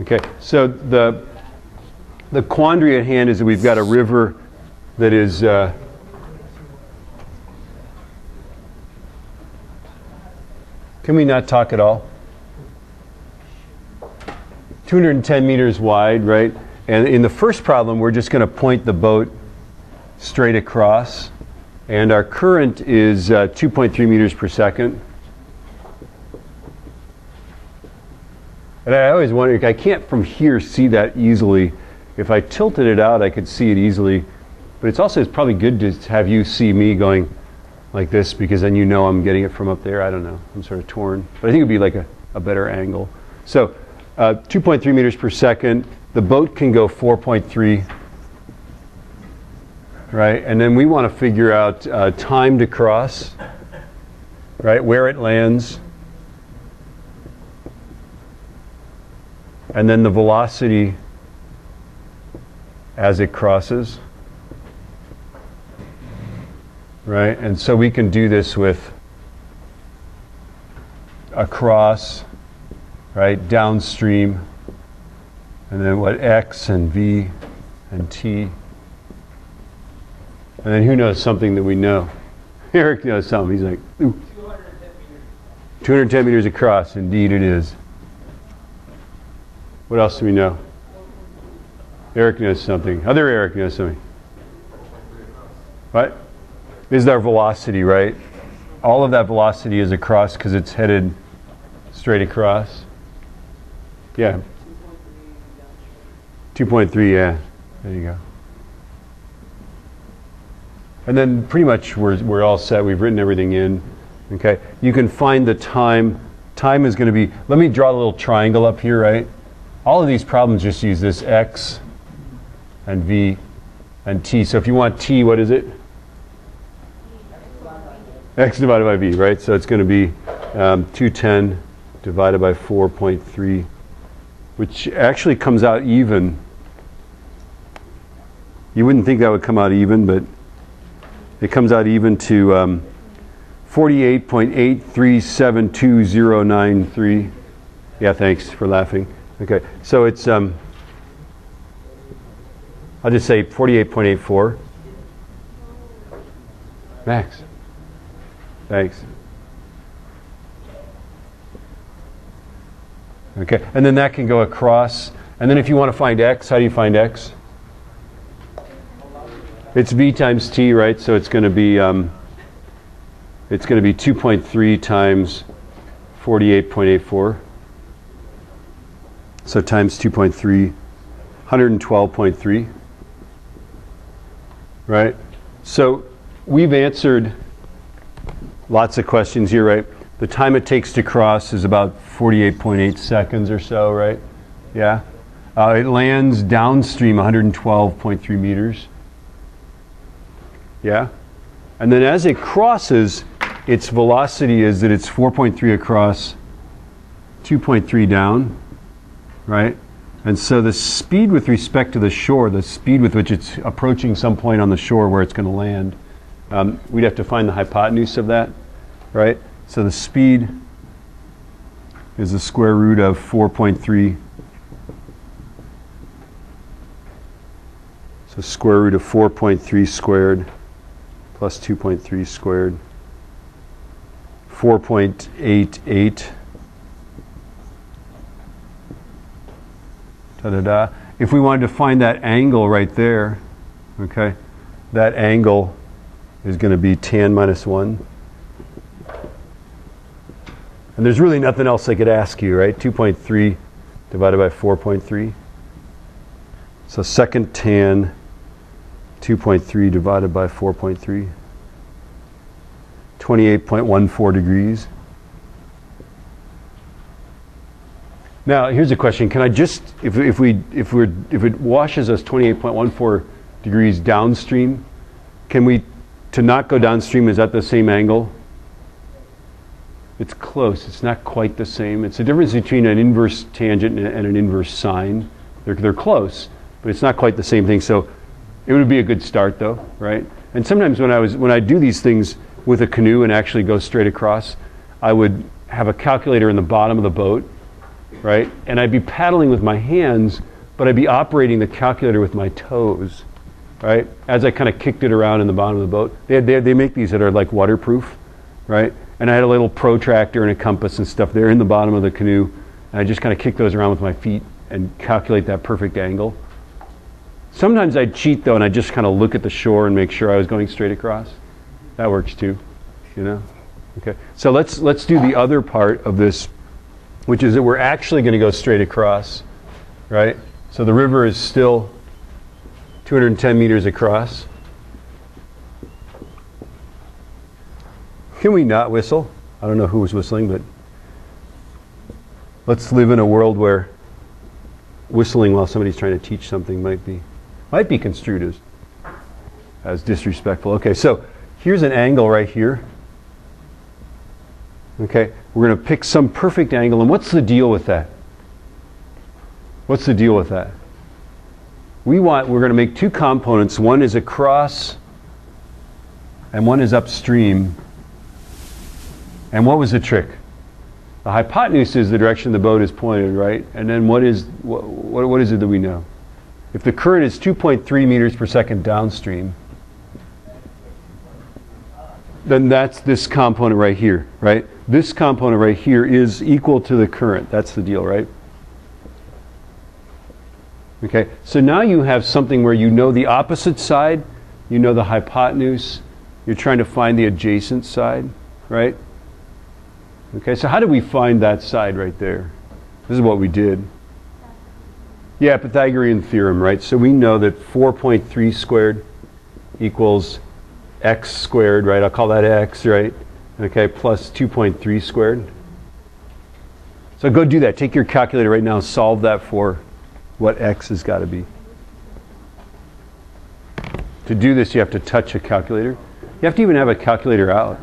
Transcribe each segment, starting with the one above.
Okay, so the quandary at hand is that we've got a river that is can we not talk at all? 210 meters wide, right? And in the first problem, we're just going to point the boat straight across. And our current is 2.3 meters per second. And I always wonder, I can't from here see that easily. If I tilted it out, I could see it easily. But it's probably good to have you see me going like this, because then you know I'm getting it from up there. I don't know. I'm sort of torn. But I think it would be like a better angle. So 2.3 meters per second. The boat can go 4.3. Right? And then we want to figure out time to cross, right? Where it lands. And then the velocity as it crosses. Right? And so we can do this with across, right? Downstream. And then what? X and V and T. And then who knows something that we know? Eric knows something. He's like, ooh. 210 meters across. Indeed it is. What else do we know? Eric knows something. Other Eric knows something. What? This is our velocity, right? All of that velocity is across because it's headed straight across. Yeah. 2.3, yeah. There you go. And then pretty much we're all set. We've written everything in. Okay. You can find the time. Time is going to be, let me draw a little triangle up here, right? All of these problems just use this X and V and T. So if you want T, what is it? X divided by V, right? So it's going to be 210 divided by 4.3, which actually comes out even. You wouldn't think that would come out even, but it comes out even to 48.8372093. Yeah, thanks for laughing. Okay, so it's, I'll just say 48.84. Max. Thanks. Okay, and then that can go across. And then if you want to find X, how do you find X? It's V times T, right? So it's going to be 2.3 times 48.84. So times 2.3, 112.3. Right? So we've answered lots of questions here, right? The time it takes to cross is about 48.8 seconds or so, right? Yeah. It lands downstream 112.3 meters. Yeah. And then as it crosses, its velocity is that it's 4.3 across, 2.3 down, right? And so the speed with respect to the shore, the speed with which it's approaching some point on the shore where it's going to land, we'd have to find the hypotenuse of that, right? So the speed is the square root of 4.3. So square root of 4.3 squared plus 2.3 squared, 4.88. Da-da-da. If we wanted to find that angle right there, okay, that angle is going to be tan minus 1. And there's really nothing else I could ask you, right? 2.3 divided by 4.3. So second tan 2.3 divided by 4.3. 28.14 degrees. Now here's a question: can I just, if it washes us 28.14 degrees downstream, can we, to not go downstream, is that the same angle? It's close. It's not quite the same. It's the difference between an inverse tangent and an inverse sine. They're close, but it's not quite the same thing. So it would be a good start, though, right? And sometimes when I do these things with a canoe and actually go straight across, I would have a calculator in the bottom of the boat, right? And I'd be paddling with my hands, but I'd be operating the calculator with my toes, right? As I kind of kicked it around in the bottom of the boat. They make these that are like waterproof, right? And I had a little protractor and a compass and stuff there in the bottom of the canoe. And I just kind of kick those around with my feet and calculate that perfect angle. Sometimes I'd cheat though, and I'd just kind of look at the shore and make sure I was going straight across. That works too, you know? Okay, so let's do the other part of this, which is that we're actually going to go straight across, right? So the river is still 210 meters across. Can we not whistle? I don't know who was whistling, but let's live in a world where whistling while somebody's trying to teach something might be construed as disrespectful. Okay, so here's an angle right here. Okay, we're going to pick some perfect angle, and what's the deal with that? What's the deal with that? We're going to make two components. One is across, and one is upstream. And what was the trick? The hypotenuse is the direction the boat is pointed, right? And then what is it that we know? If the current is 2.3 meters per second downstream, then that's this component right here, right? This component right here is equal to the current. That's the deal, right? Okay, so now you have something where you know the opposite side, you know the hypotenuse, you're trying to find the adjacent side, right? Okay, so how do we find that side right there? This is what we did. Yeah, Pythagorean theorem, right? So we know that 4.3 squared equals x squared, right? I'll call that x, right? Okay, plus 2.3 squared. So go do that. Take your calculator right now, solve that for what x has got to be. To do this, you have to touch a calculator. You have to even have a calculator out.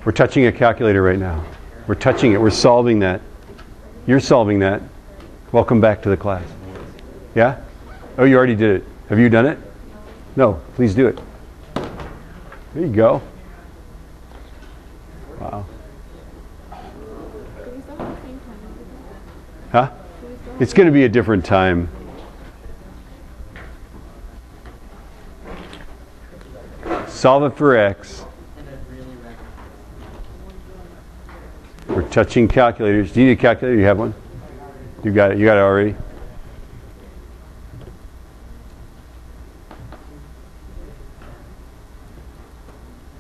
We're touching a calculator right now. We're touching it. We're solving that. You're solving that. Welcome back to the class. Yeah? Oh, you already did it. Have you done it? No. Please do it. There you go. Wow. Huh? It's going to be a different time. Solve it for x. We're touching calculators. Do you need a calculator? You have one? You got it. You got it already?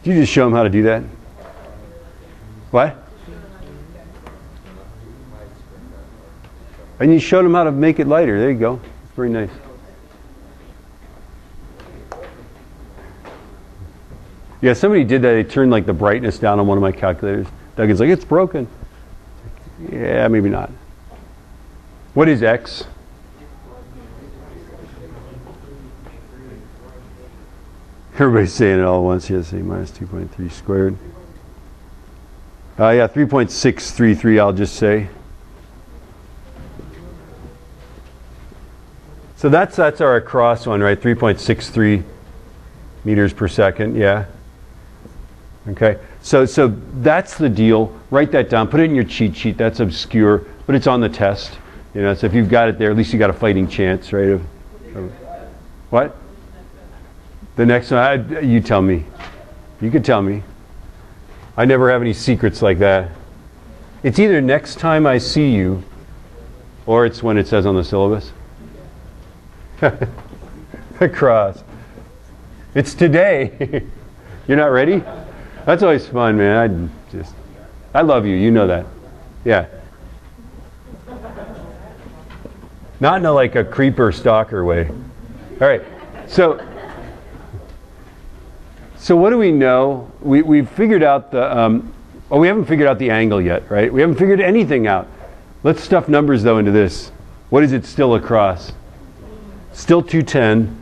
Did you just show them how to do that? What? And you showed them how to make it lighter. There you go. It's very nice. Yeah, somebody did that. They turned like the brightness down on one of my calculators. Duggan's like, it's broken. Yeah, maybe not. What is x? Everybody's saying it all at once. Yes, say minus 2.3 squared. Yeah, 3.633, I'll just say. So that's our across one, right? 3.63 meters per second, yeah. Okay, so that's the deal. Write that down. Put it in your cheat sheet. That's obscure, but it's on the test. You know, so if you've got it there, at least you got a fighting chance, right? Of what? The next one, you tell me. You could tell me. I never have any secrets like that. It's either next time I see you, or it's when it says on the syllabus. Across. It's today. You're not ready? That's always fun, man. I love you. You know that. Yeah. Not in a creeper stalker way. All right. So what do we know? We've figured out the. We haven't figured out the angle yet, right? We haven't figured anything out. Let's stuff numbers though into this. What is it still across? Still 210,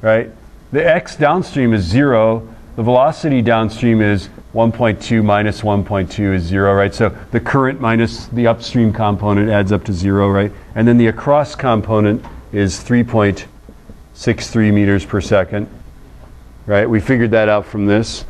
right? The x downstream is 0. The velocity downstream is 1.2 minus 1.2 is 0, right? So the current minus the upstream component adds up to 0, right? And then the across component is 3.63 meters per second. right? We figured that out from this.